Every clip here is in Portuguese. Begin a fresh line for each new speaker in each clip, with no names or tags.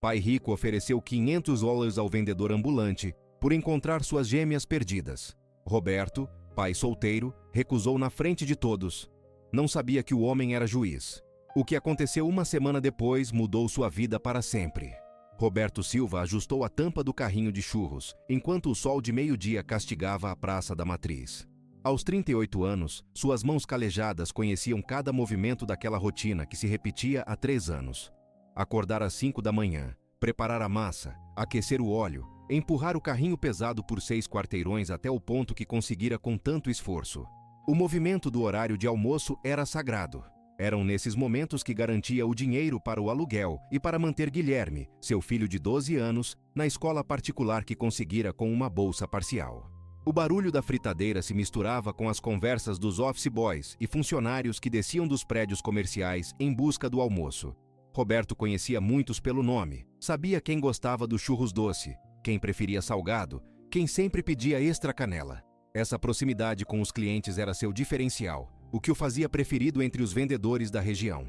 Pai rico ofereceu $500 ao vendedor ambulante por encontrar suas gêmeas perdidas. Roberto, pai solteiro, recusou na frente de todos. Não sabia que o homem era juiz. O que aconteceu uma semana depois mudou sua vida para sempre. Roberto Silva ajustou a tampa do carrinho de churros, enquanto o sol de meio-dia castigava a Praça da Matriz. Aos 38 anos, suas mãos calejadas conheciam cada movimento daquela rotina que se repetia há 3 anos. Acordar às 5 da manhã, preparar a massa, aquecer o óleo, empurrar o carrinho pesado por 6 quarteirões até o ponto que conseguira com tanto esforço. O movimento do horário de almoço era sagrado. Eram nesses momentos que garantia o dinheiro para o aluguel e para manter Guilherme, seu filho de 12 anos, na escola particular que conseguira com uma bolsa parcial. O barulho da fritadeira se misturava com as conversas dos office boys e funcionários que desciam dos prédios comerciais em busca do almoço. Roberto conhecia muitos pelo nome, sabia quem gostava do churros doce, quem preferia salgado, quem sempre pedia extra canela. Essa proximidade com os clientes era seu diferencial, o que o fazia preferido entre os vendedores da região.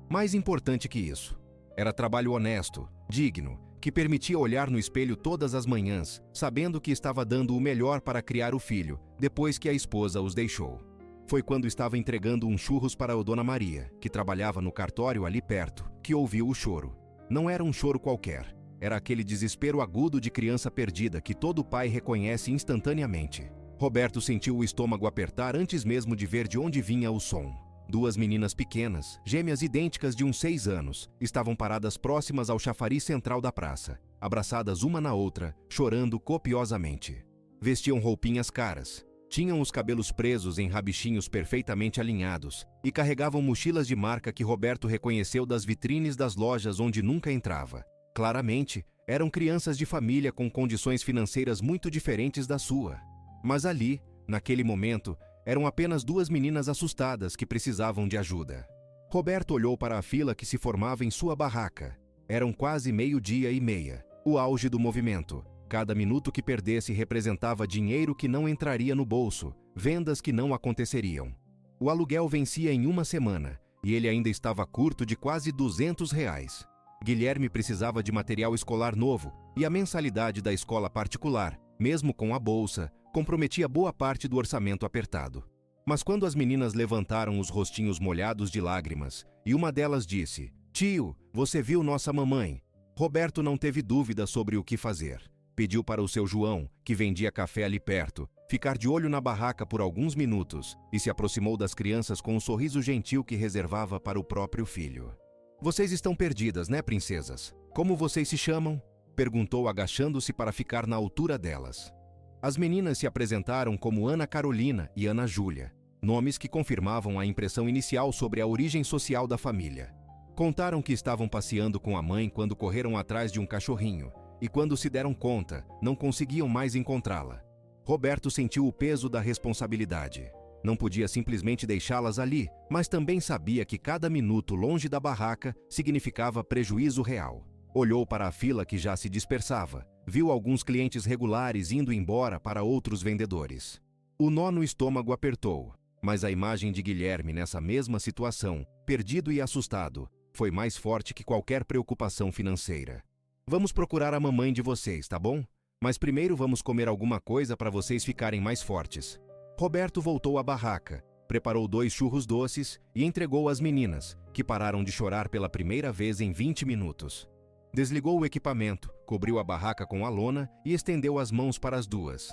Mais importante que isso, era trabalho honesto, digno, que permitia olhar no espelho todas as manhãs, sabendo que estava dando o melhor para criar o filho, depois que a esposa os deixou. Foi quando estava entregando uns churros para a Dona Maria, que trabalhava no cartório ali perto, que ouviu o choro. Não era um choro qualquer, era aquele desespero agudo de criança perdida que todo pai reconhece instantaneamente. Roberto sentiu o estômago apertar antes mesmo de ver de onde vinha o som. 2 meninas pequenas, gêmeas idênticas de uns 6 anos, estavam paradas próximas ao chafariz central da praça, abraçadas uma na outra, chorando copiosamente. Vestiam roupinhas caras, tinham os cabelos presos em rabichinhos perfeitamente alinhados e carregavam mochilas de marca que Roberto reconheceu das vitrines das lojas onde nunca entrava. Claramente, eram crianças de família com condições financeiras muito diferentes da sua. Mas ali, naquele momento, eram apenas 2 meninas assustadas que precisavam de ajuda. Roberto olhou para a fila que se formava em sua barraca. Eram quase 12:30, o auge do movimento. Cada minuto que perdesse representava dinheiro que não entraria no bolso, vendas que não aconteceriam. O aluguel vencia em uma semana, e ele ainda estava curto de quase R$200. Guilherme precisava de material escolar novo, e a mensalidade da escola particular, mesmo com a bolsa, comprometia boa parte do orçamento apertado. Mas quando as meninas levantaram os rostinhos molhados de lágrimas, e uma delas disse: "Tio, você viu nossa mamãe?", Roberto não teve dúvida sobre o que fazer. Pediu para o seu João, que vendia café ali perto, ficar de olho na barraca por alguns minutos e se aproximou das crianças com um sorriso gentil que reservava para o próprio filho. "Vocês estão perdidas, né, princesas? Como vocês se chamam?", perguntou agachando-se para ficar na altura delas. As meninas se apresentaram como Ana Carolina e Ana Júlia, nomes que confirmavam a impressão inicial sobre a origem social da família. Contaram que estavam passeando com a mãe quando correram atrás de um cachorrinho, e quando se deram conta, não conseguiam mais encontrá-la. Roberto sentiu o peso da responsabilidade. Não podia simplesmente deixá-las ali, mas também sabia que cada minuto longe da barraca significava prejuízo real. Olhou para a fila que já se dispersava, viu alguns clientes regulares indo embora para outros vendedores. O nó no estômago apertou, mas a imagem de Guilherme nessa mesma situação, perdido e assustado, foi mais forte que qualquer preocupação financeira. "Vamos procurar a mamãe de vocês, tá bom? Mas primeiro vamos comer alguma coisa para vocês ficarem mais fortes." Roberto voltou à barraca, preparou 2 churros doces e entregou às meninas, que pararam de chorar pela primeira vez em 20 minutos. Desligou o equipamento, cobriu a barraca com a lona e estendeu as mãos para as 2.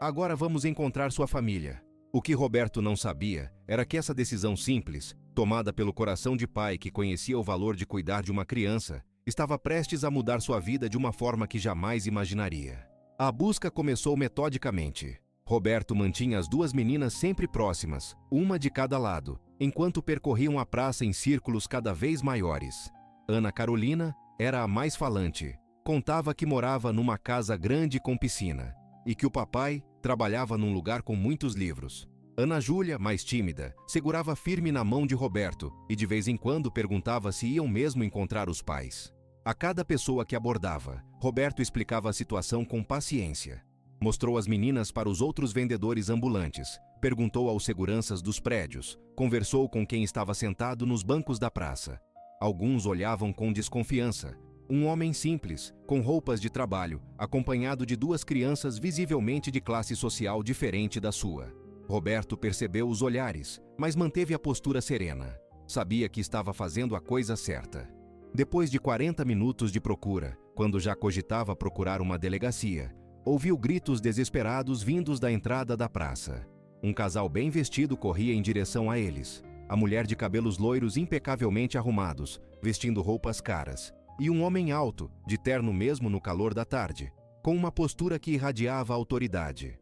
"Agora vamos encontrar sua família." O que Roberto não sabia era que essa decisão simples, tomada pelo coração de pai que conhecia o valor de cuidar de uma criança, estava prestes a mudar sua vida de uma forma que jamais imaginaria. A busca começou metodicamente. Roberto mantinha as 2 meninas sempre próximas, uma de cada lado, enquanto percorriam a praça em círculos cada vez maiores. Ana Carolina era a mais falante. Contava que morava numa casa grande com piscina e que o papai trabalhava num lugar com muitos livros. Ana Júlia, mais tímida, segurava firme na mão de Roberto e de vez em quando perguntava se iam mesmo encontrar os pais. A cada pessoa que abordava, Roberto explicava a situação com paciência. Mostrou as meninas para os outros vendedores ambulantes, perguntou aos seguranças dos prédios, conversou com quem estava sentado nos bancos da praça. Alguns olhavam com desconfiança, Um homem simples, com roupas de trabalho, acompanhado de duas crianças visivelmente de classe social diferente da sua. Roberto percebeu os olhares, mas manteve a postura serena. Sabia que estava fazendo a coisa certa. Depois de 40 minutos de procura, quando já cogitava procurar uma delegacia, ouviu gritos desesperados vindos da entrada da praça. Um casal bem vestido corria em direção a eles. A mulher de cabelos loiros impecavelmente arrumados, vestindo roupas caras, e um homem alto, de terno mesmo no calor da tarde, com uma postura que irradiava autoridade.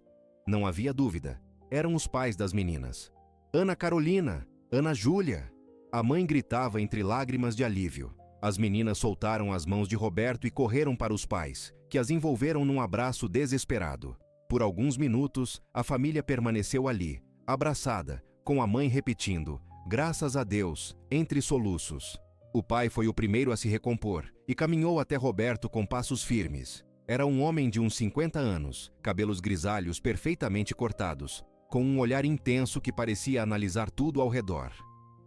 Não havia dúvida, eram os pais das meninas. Ana Carolina! Ana Júlia! A mãe gritava entre lágrimas de alívio. As meninas soltaram as mãos de Roberto e correram para os pais, que as envolveram num abraço desesperado. Por alguns minutos, a família permaneceu ali, abraçada, com a mãe repetindo, "Graças a Deus", entre soluços. O pai foi o primeiro a se recompor e caminhou até Roberto com passos firmes. Era um homem de uns 50 anos, cabelos grisalhos perfeitamente cortados, com um olhar intenso que parecia analisar tudo ao redor.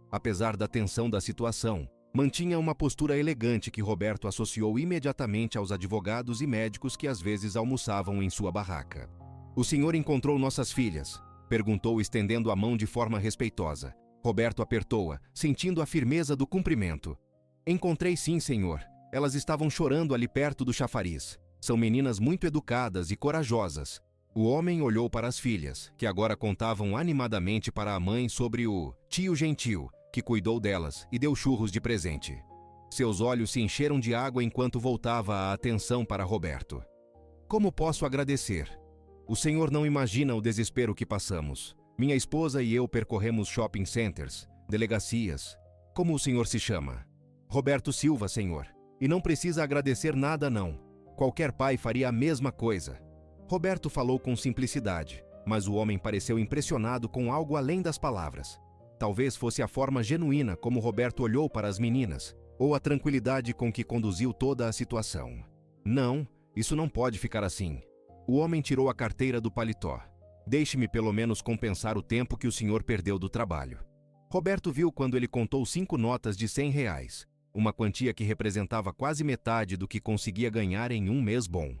Apesar da tensão da situação, mantinha uma postura elegante que Roberto associou imediatamente aos advogados e médicos que às vezes almoçavam em sua barraca. "O senhor encontrou nossas filhas?" perguntou estendendo a mão de forma respeitosa. Roberto apertou-a, sentindo a firmeza do cumprimento. "Encontrei sim, senhor. Elas estavam chorando ali perto do chafariz. São meninas muito educadas e corajosas." O homem olhou para as filhas, que agora contavam animadamente para a mãe sobre o tio gentil, que cuidou delas e deu churros de presente. Seus olhos se encheram de água enquanto voltava a atenção para Roberto. "Como posso agradecer? O senhor não imagina o desespero que passamos. Minha esposa e eu percorremos shopping centers, delegacias. Como o senhor se chama?" "Roberto Silva, senhor. E não precisa agradecer nada, não. Qualquer pai faria a mesma coisa." Roberto falou com simplicidade, mas o homem pareceu impressionado com algo além das palavras. Talvez fosse a forma genuína como Roberto olhou para as meninas, ou a tranquilidade com que conduziu toda a situação. "Não, isso não pode ficar assim." O homem tirou a carteira do paletó. "Deixe-me pelo menos compensar o tempo que o senhor perdeu do trabalho." Roberto viu quando ele contou 5 notas de R$ 100, uma quantia que representava quase metade do que conseguia ganhar em um mês bom.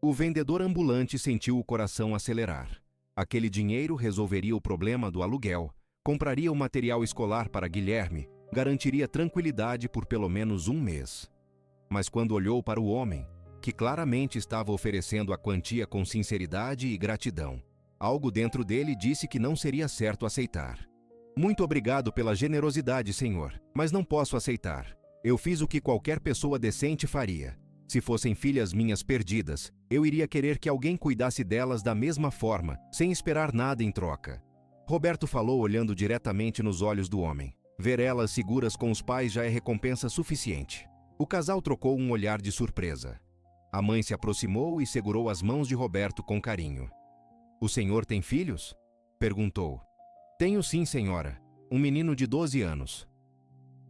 O vendedor ambulante sentiu o coração acelerar. Aquele dinheiro resolveria o problema do aluguel, compraria o material escolar para Guilherme, garantiria tranquilidade por pelo menos um mês. Mas quando olhou para o homem, que claramente estava oferecendo a quantia com sinceridade e gratidão, algo dentro dele disse que não seria certo aceitar. "Muito obrigado pela generosidade, senhor, mas não posso aceitar. Eu fiz o que qualquer pessoa decente faria. Se fossem filhas minhas perdidas, eu iria querer que alguém cuidasse delas da mesma forma, sem esperar nada em troca." Roberto falou olhando diretamente nos olhos do homem. Ver elas seguras com os pais já é recompensa suficiente. O casal trocou um olhar de surpresa. A mãe se aproximou e segurou as mãos de Roberto com carinho. "O senhor tem filhos?" perguntou. "Tenho sim, senhora. Um menino de 12 anos.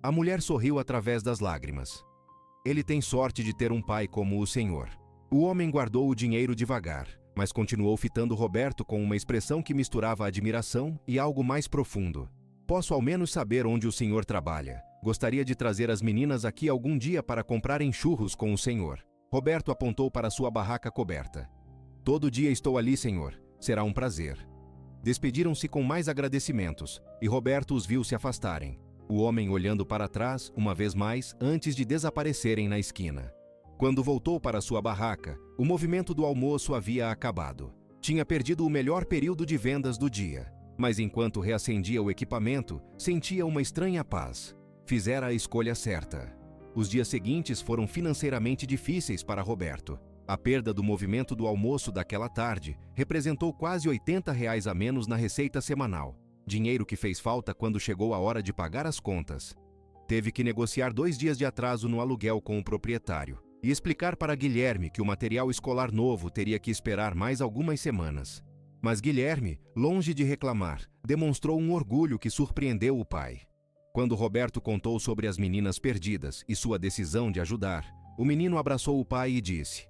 A mulher sorriu através das lágrimas. "Ele tem sorte de ter um pai como o senhor." O homem guardou o dinheiro devagar, mas continuou fitando Roberto com uma expressão que misturava admiração e algo mais profundo. "Posso ao menos saber onde o senhor trabalha. Gostaria de trazer as meninas aqui algum dia para comprarem churros com o senhor." Roberto apontou para sua barraca coberta. "Todo dia estou ali, senhor. Será um prazer." Despediram-se com mais agradecimentos, e Roberto os viu se afastarem. O homem olhando para trás, uma vez mais, antes de desaparecerem na esquina. Quando voltou para sua barraca, o movimento do almoço havia acabado. Tinha perdido o melhor período de vendas do dia, mas enquanto reacendia o equipamento, sentia uma estranha paz. Fizera a escolha certa. Os dias seguintes foram financeiramente difíceis para Roberto. A perda do movimento do almoço daquela tarde representou quase R$ 80 a menos na receita semanal. Dinheiro que fez falta quando chegou a hora de pagar as contas. Teve que negociar 2 dias de atraso no aluguel com o proprietário e explicar para Guilherme que o material escolar novo teria que esperar mais algumas semanas. Mas Guilherme, longe de reclamar, demonstrou um orgulho que surpreendeu o pai. Quando Roberto contou sobre as meninas perdidas e sua decisão de ajudar, o menino abraçou o pai e disse: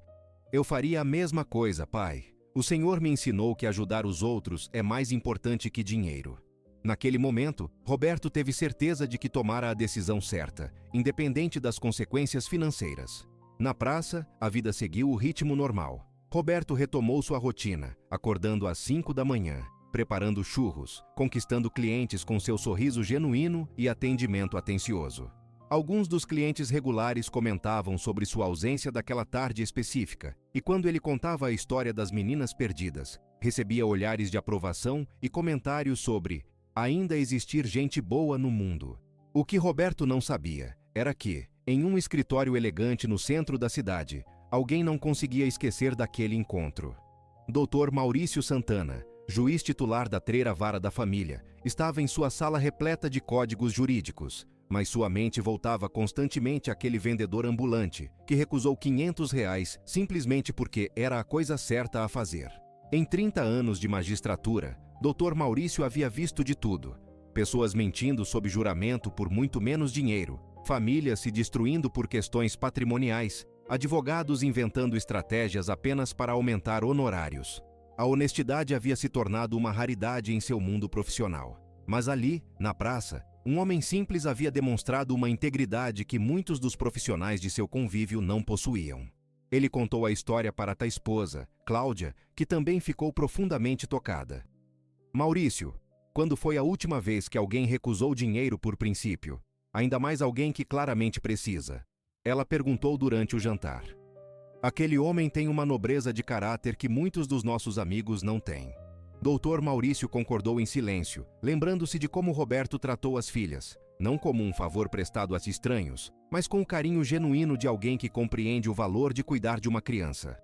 "Eu faria a mesma coisa, pai. O Senhor me ensinou que ajudar os outros é mais importante que dinheiro." Naquele momento, Roberto teve certeza de que tomara a decisão certa, independente das consequências financeiras. Na praça, a vida seguiu o ritmo normal. Roberto retomou sua rotina, acordando às 5 da manhã, preparando churros, conquistando clientes com seu sorriso genuíno e atendimento atencioso. Alguns dos clientes regulares comentavam sobre sua ausência daquela tarde específica, e quando ele contava a história das meninas perdidas, recebia olhares de aprovação e comentários sobre ainda existir gente boa no mundo. O que Roberto não sabia era que, em um escritório elegante no centro da cidade, alguém não conseguia esquecer daquele encontro. Dr. Maurício Santana, juiz titular da Terceira Vara da Família, estava em sua sala repleta de códigos jurídicos, mas sua mente voltava constantemente àquele vendedor ambulante que recusou R$500 simplesmente porque era a coisa certa a fazer. Em 30 anos de magistratura, Dr. Maurício havia visto de tudo. Pessoas mentindo sob juramento por muito menos dinheiro, famílias se destruindo por questões patrimoniais, advogados inventando estratégias apenas para aumentar honorários. A honestidade havia se tornado uma raridade em seu mundo profissional. Mas ali, na praça, um homem simples havia demonstrado uma integridade que muitos dos profissionais de seu convívio não possuíam. Ele contou a história para a esposa, Cláudia, que também ficou profundamente tocada. Maurício, quando foi a última vez que alguém recusou dinheiro por princípio? Ainda mais alguém que claramente precisa. Ela perguntou durante o jantar. Aquele homem tem uma nobreza de caráter que muitos dos nossos amigos não têm. Dr. Maurício concordou em silêncio, lembrando-se de como Roberto tratou as filhas, não como um favor prestado a estranhos, mas com o carinho genuíno de alguém que compreende o valor de cuidar de uma criança.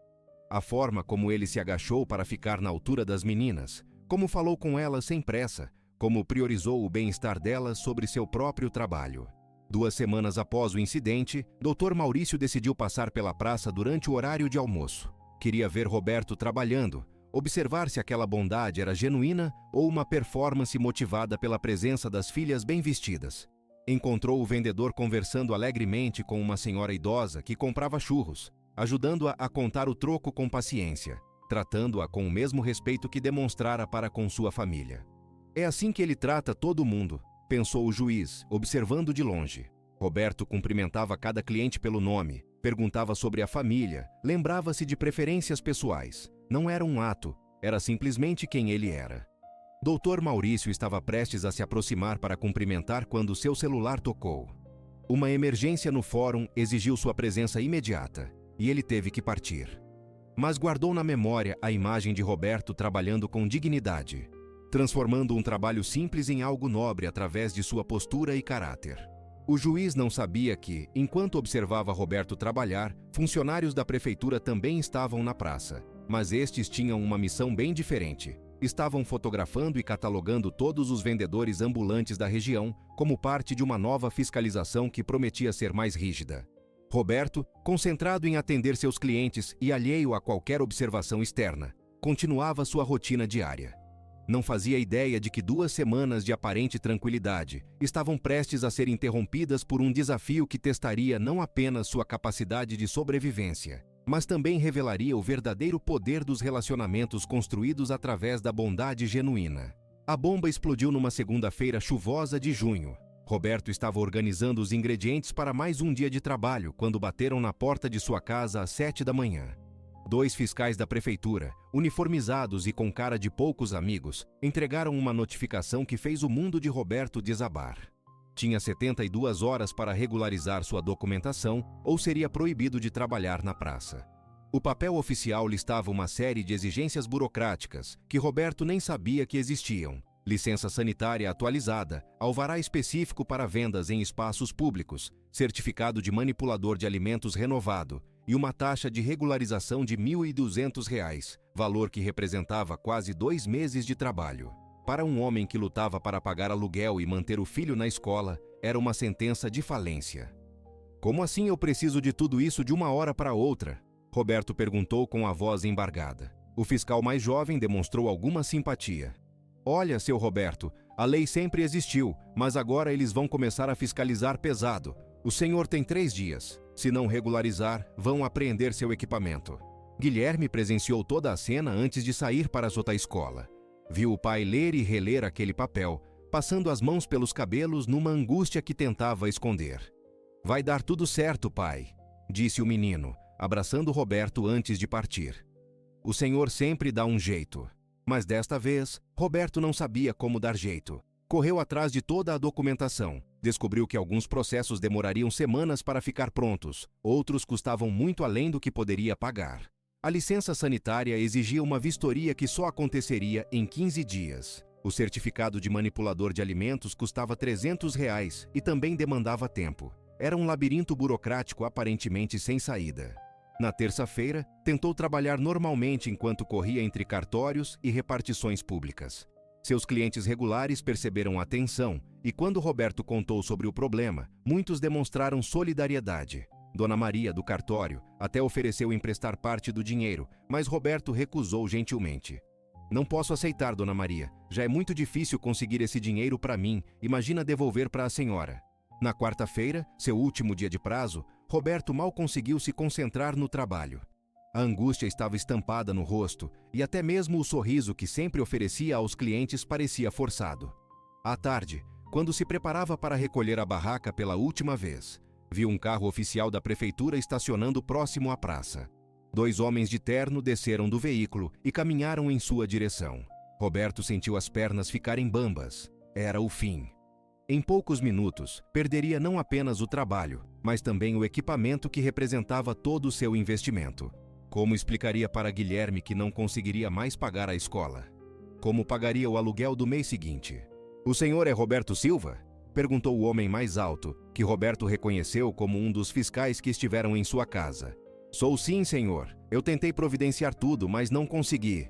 A forma como ele se agachou para ficar na altura das meninas, como falou com elas sem pressa, como priorizou o bem-estar delas sobre seu próprio trabalho. 2 semanas após o incidente, Dr. Maurício decidiu passar pela praça durante o horário de almoço. Queria ver Roberto trabalhando, observar se aquela bondade era genuína ou uma performance motivada pela presença das filhas bem vestidas. Encontrou o vendedor conversando alegremente com uma senhora idosa que comprava churros, ajudando-a a contar o troco com paciência, tratando-a com o mesmo respeito que demonstrara para com sua família. É assim que ele trata todo mundo, pensou o juiz, observando de longe. Roberto cumprimentava cada cliente pelo nome, perguntava sobre a família, lembrava-se de preferências pessoais. Não era um ato, era simplesmente quem ele era. Dr. Maurício estava prestes a se aproximar para cumprimentar quando seu celular tocou. Uma emergência no fórum exigiu sua presença imediata, e ele teve que partir. Mas guardou na memória a imagem de Roberto trabalhando com dignidade, transformando um trabalho simples em algo nobre através de sua postura e caráter. O juiz não sabia que, enquanto observava Roberto trabalhar, funcionários da prefeitura também estavam na praça, mas estes tinham uma missão bem diferente. Estavam fotografando e catalogando todos os vendedores ambulantes da região como parte de uma nova fiscalização que prometia ser mais rígida. Roberto, concentrado em atender seus clientes e alheio a qualquer observação externa, continuava sua rotina diária. Não fazia ideia de que 2 semanas de aparente tranquilidade estavam prestes a ser interrompidas por um desafio que testaria não apenas sua capacidade de sobrevivência, mas também revelaria o verdadeiro poder dos relacionamentos construídos através da bondade genuína. A bomba explodiu numa segunda-feira chuvosa de junho. Roberto estava organizando os ingredientes para mais um dia de trabalho quando bateram na porta de sua casa às 7 da manhã. 2 fiscais da prefeitura, uniformizados e com cara de poucos amigos, entregaram uma notificação que fez o mundo de Roberto desabar. Tinha 72 horas para regularizar sua documentação ou seria proibido de trabalhar na praça. O papel oficial listava uma série de exigências burocráticas que Roberto nem sabia que existiam. Licença sanitária atualizada, alvará específico para vendas em espaços públicos, certificado de manipulador de alimentos renovado e uma taxa de regularização de R$ 1.200, valor que representava quase 2 meses de trabalho. Para um homem que lutava para pagar aluguel e manter o filho na escola, era uma sentença de falência. Como assim eu preciso de tudo isso de uma hora para outra? Roberto perguntou com a voz embargada. O fiscal mais jovem demonstrou alguma simpatia. Olha, seu Roberto, a lei sempre existiu, mas agora eles vão começar a fiscalizar pesado. O senhor tem 3 dias. Se não regularizar, vão apreender seu equipamento. Guilherme presenciou toda a cena antes de sair para a escola. Viu o pai ler e reler aquele papel, passando as mãos pelos cabelos numa angústia que tentava esconder. Vai dar tudo certo, pai. disse o menino, abraçando Roberto antes de partir. O senhor sempre dá um jeito. Mas desta vez, Roberto não sabia como dar jeito. Correu atrás de toda a documentação. Descobriu que alguns processos demorariam semanas para ficar prontos, outros custavam muito além do que poderia pagar. A licença sanitária exigia uma vistoria que só aconteceria em 15 dias. O certificado de manipulador de alimentos custava R$ 300 e também demandava tempo. Era um labirinto burocrático aparentemente sem saída. Na terça-feira, tentou trabalhar normalmente enquanto corria entre cartórios e repartições públicas. Seus clientes regulares perceberam a tensão e, quando Roberto contou sobre o problema, muitos demonstraram solidariedade. Dona Maria, do cartório, até ofereceu emprestar parte do dinheiro, mas Roberto recusou gentilmente. Não posso aceitar, Dona Maria. Já é muito difícil conseguir esse dinheiro para mim, imagina devolver para a senhora. Na quarta-feira, seu último dia de prazo, Roberto mal conseguiu se concentrar no trabalho. A angústia estava estampada no rosto e até mesmo o sorriso que sempre oferecia aos clientes parecia forçado. À tarde, quando se preparava para recolher a barraca pela última vez, viu um carro oficial da prefeitura estacionando próximo à praça. 2 homens de terno desceram do veículo e caminharam em sua direção. Roberto sentiu as pernas ficarem bambas. Era o fim. Em poucos minutos, perderia não apenas o trabalho, mas também o equipamento que representava todo o seu investimento. Como explicaria para Guilherme que não conseguiria mais pagar a escola? Como pagaria o aluguel do mês seguinte? O senhor é Roberto Silva? Perguntou o homem mais alto, que Roberto reconheceu como um dos fiscais que estiveram em sua casa. Sou sim, senhor. Eu tentei providenciar tudo, mas não consegui.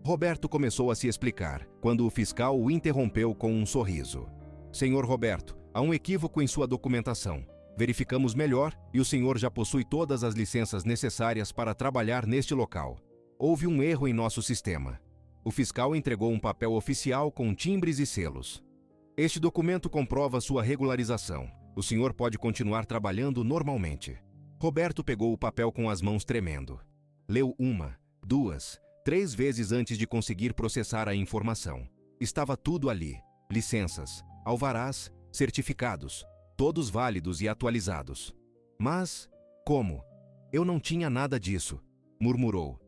Roberto começou a se explicar, quando o fiscal o interrompeu com um sorriso. Senhor Roberto, há um equívoco em sua documentação. Verificamos melhor e o senhor já possui todas as licenças necessárias para trabalhar neste local. Houve um erro em nosso sistema. O fiscal entregou um papel oficial com timbres e selos. Este documento comprova sua regularização. O senhor pode continuar trabalhando normalmente. Roberto pegou o papel com as mãos tremendo. Leu 1, 2, 3 vezes antes de conseguir processar a informação. Estava tudo ali. Licenças, alvarás, certificados, todos válidos e atualizados. Mas, como? Eu não tinha nada disso, murmurou.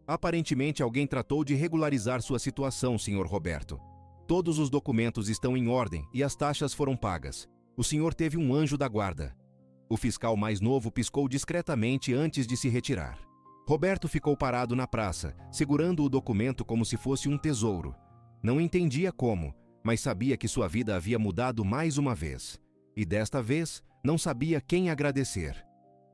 Aparentemente alguém tratou de regularizar sua situação, senhor Roberto. Todos os documentos estão em ordem e as taxas foram pagas. O senhor teve um anjo da guarda. O fiscal mais novo piscou discretamente antes de se retirar. Roberto ficou parado na praça, segurando o documento como se fosse um tesouro. Não entendia como, mas sabia que sua vida havia mudado mais uma vez. E desta vez, não sabia quem agradecer.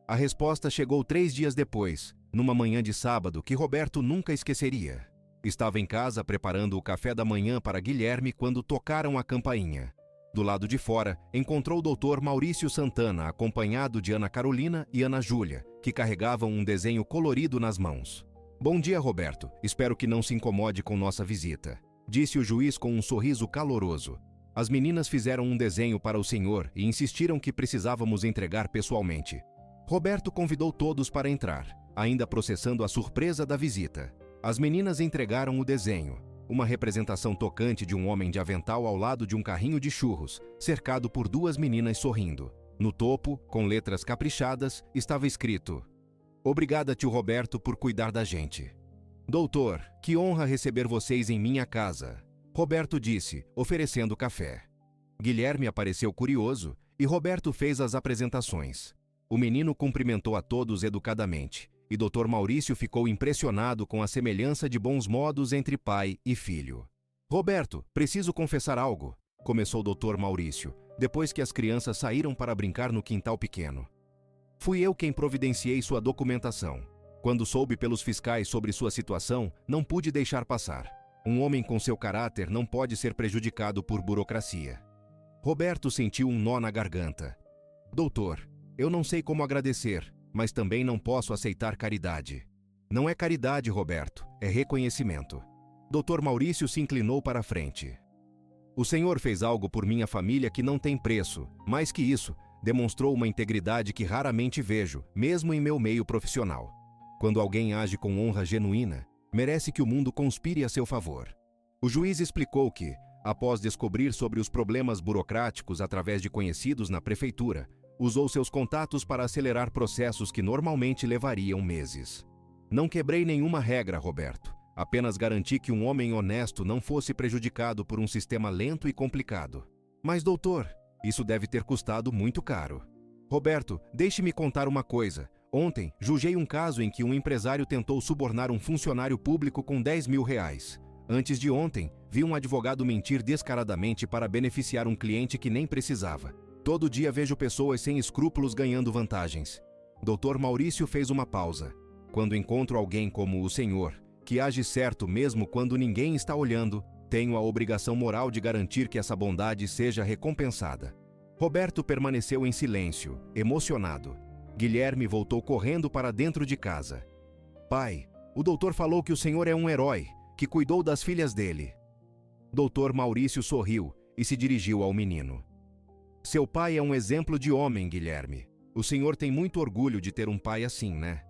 A resposta chegou 3 dias depois, numa manhã de sábado que Roberto nunca esqueceria. Estava em casa preparando o café da manhã para Guilherme quando tocaram a campainha. Do lado de fora, encontrou o Dr. Maurício Santana, acompanhado de Ana Carolina e Ana Júlia, que carregavam um desenho colorido nas mãos. Bom dia, Roberto. Espero que não se incomode com nossa visita, disse o juiz com um sorriso caloroso. As meninas fizeram um desenho para o senhor e insistiram que precisávamos entregar pessoalmente. Roberto convidou todos para entrar, ainda processando a surpresa da visita. As meninas entregaram o desenho, uma representação tocante de um homem de avental ao lado de um carrinho de churros, cercado por 2 meninas sorrindo. No topo, com letras caprichadas, estava escrito: Obrigada, tio Roberto, por cuidar da gente. Doutor, que honra receber vocês em minha casa, Roberto disse, oferecendo café. Guilherme apareceu curioso e Roberto fez as apresentações. O menino cumprimentou a todos educadamente e Dr. Maurício ficou impressionado com a semelhança de bons modos entre pai e filho. Roberto, preciso confessar algo, começou o Dr. Maurício, depois que as crianças saíram para brincar no quintal pequeno. Fui eu quem providenciei sua documentação. Quando soube pelos fiscais sobre sua situação, não pude deixar passar. Um homem com seu caráter não pode ser prejudicado por burocracia. Roberto sentiu um nó na garganta. Doutor, eu não sei como agradecer, mas também não posso aceitar caridade. Não é caridade, Roberto, é reconhecimento. Dr. Maurício se inclinou para a frente. O senhor fez algo por minha família que não tem preço. Mais que isso, demonstrou uma integridade que raramente vejo, mesmo em meu meio profissional. Quando alguém age com honra genuína, merece que o mundo conspire a seu favor. O juiz explicou que, após descobrir sobre os problemas burocráticos através de conhecidos na prefeitura, Usou seus contatos para acelerar processos que normalmente levariam meses. Não quebrei nenhuma regra, Roberto. Apenas garanti que um homem honesto não fosse prejudicado por um sistema lento e complicado. Mas, doutor, isso deve ter custado muito caro. Roberto, deixe-me contar uma coisa. Ontem, julguei um caso em que um empresário tentou subornar um funcionário público com R$ 10.000. Antes de ontem, vi um advogado mentir descaradamente para beneficiar um cliente que nem precisava. Todo dia vejo pessoas sem escrúpulos ganhando vantagens. Dr. Maurício fez uma pausa. Quando encontro alguém como o senhor, que age certo mesmo quando ninguém está olhando, tenho a obrigação moral de garantir que essa bondade seja recompensada. Roberto permaneceu em silêncio, emocionado. Guilherme voltou correndo para dentro de casa. Pai, o doutor falou que o senhor é um herói, que cuidou das filhas dele. Dr. Maurício sorriu e se dirigiu ao menino. Seu pai é um exemplo de homem, Guilherme. O senhor tem muito orgulho de ter um pai assim, né?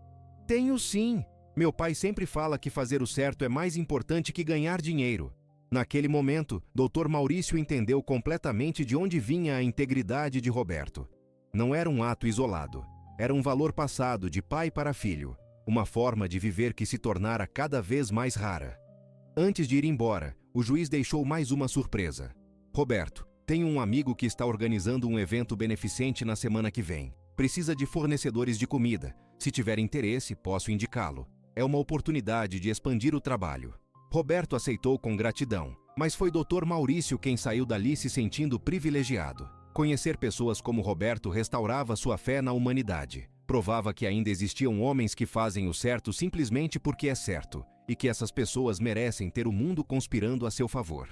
Tenho sim. Meu pai sempre fala que fazer o certo é mais importante que ganhar dinheiro. Naquele momento, Dr. Maurício entendeu completamente de onde vinha a integridade de Roberto. Não era um ato isolado. Era um valor passado de pai para filho. Uma forma de viver que se tornara cada vez mais rara. Antes de ir embora, o juiz deixou mais uma surpresa. Roberto, tenho um amigo que está organizando um evento beneficente na semana que vem. Precisa de fornecedores de comida. Se tiver interesse, posso indicá-lo. É uma oportunidade de expandir o trabalho. Roberto aceitou com gratidão, mas foi Dr. Maurício quem saiu dali se sentindo privilegiado. Conhecer pessoas como Roberto restaurava sua fé na humanidade. Provava que ainda existiam homens que fazem o certo simplesmente porque é certo, e que essas pessoas merecem ter o mundo conspirando a seu favor.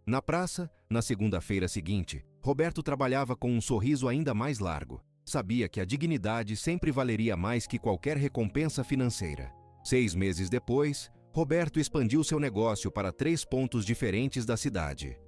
Na praça, na segunda-feira seguinte, Roberto trabalhava com um sorriso ainda mais largo. Sabia que a dignidade sempre valeria mais que qualquer recompensa financeira. 6 meses depois, Roberto expandiu seu negócio para 3 pontos diferentes da cidade.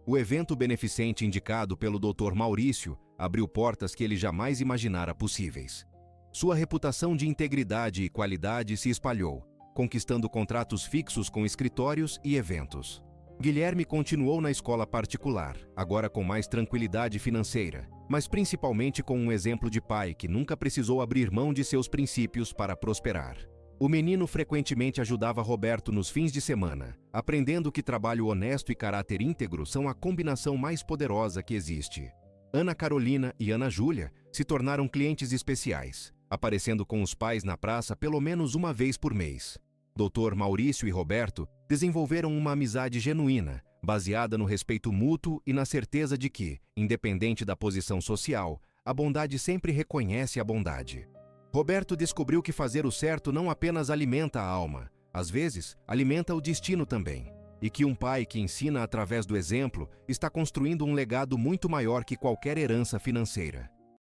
O evento beneficente indicado pelo Dr. Maurício abriu portas que ele jamais imaginara possíveis. Sua reputação de integridade e qualidade se espalhou, conquistando contratos fixos com escritórios e eventos. Guilherme continuou na escola particular, agora com mais tranquilidade financeira, mas principalmente com um exemplo de pai que nunca precisou abrir mão de seus princípios para prosperar. O menino frequentemente ajudava Roberto nos fins de semana, aprendendo que trabalho honesto e caráter íntegro são a combinação mais poderosa que existe. Ana Carolina e Ana Júlia se tornaram clientes especiais, aparecendo com os pais na praça pelo menos uma vez por mês. Dr. Maurício e Roberto desenvolveram uma amizade genuína, baseada no respeito mútuo e na certeza de que, independente da posição social, a bondade sempre reconhece a bondade. Roberto descobriu que fazer o certo não apenas alimenta a alma, às vezes alimenta o destino também. E que um pai que ensina através do exemplo está construindo um legado muito maior que qualquer herança financeira.